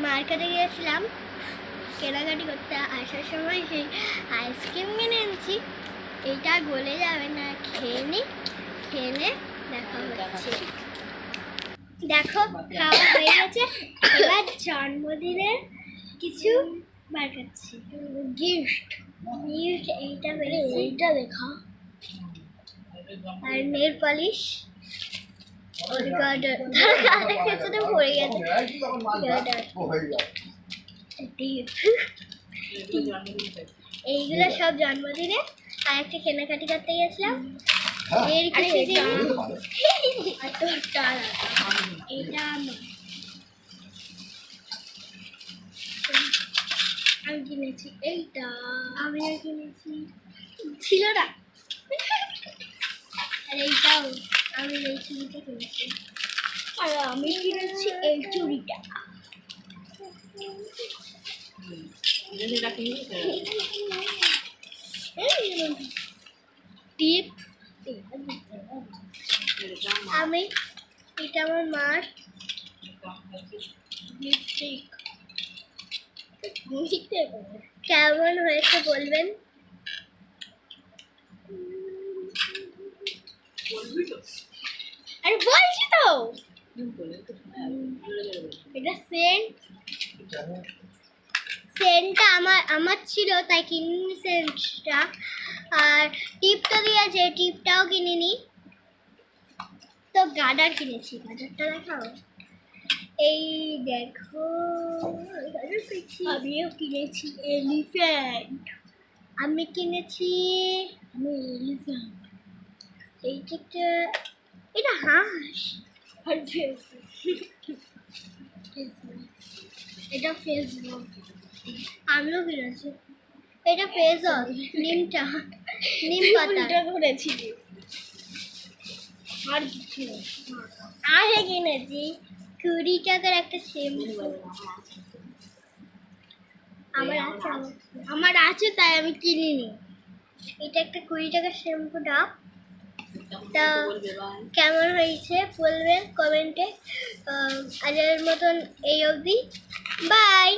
মার্কেটে গিয়েছিলাম কেনাকাটি করতে, আসার সময় সেই আইসক্রিম কিনে এনেছি। এটা গলে যাবে না, খেয়ে নে দেখা হচ্ছে। দেখো খাওয়া হয়ে গেছে, এবার জন্মদিনের কিছু বার করছি। গিফট এইটা বেরিয়েছে, এইটা দেখা। আর নেল পলিশ পড়ে গেছে। এইগুলো সব জন্মদিনে। আর একটা কেনাকাটি করতে গেছিলাম, এর আমি কিনেছি, এইটা আমিও কিনেছি, ছিল না। আর এইটাও আমি এই চুড়িটা কিনেছি। আর আমি কিনেছি এই চুড়িটা। টিপ আমি, এটা আমার মার লিপস্টিক। কেমন হয়েছে বলবেন? আরে বলছি তো, এটা সেন্টটা আমার ছিল, তাই কিনিনি সেন্টটা। আর টিপটা দিয়েছে, টিপটাও কিনিনি। তো গার্ডার কিনেছি, গার্ডারটা দেখাও। এই দেখো, আমিও কিনেছি এলিফ্যান্ট। আমি এলিফ্যান্ট। এইটা এটা হাঁস। আর এটা ফেসবুক, আমিও কিনেছি। এটা ফেসবুক, নিম পাতা করেছি। আর কিছু আগে কিনেছি 20 টাকার একটা শ্যাম্পু। আমার আছে তাই আমি কিনিনি। এটা একটা 20 টাকার শ্যাম্পু ডাব। তা কেমন হয়েছে বলবেন কমেন্টে। আজের মতন এই অবধি, বাই।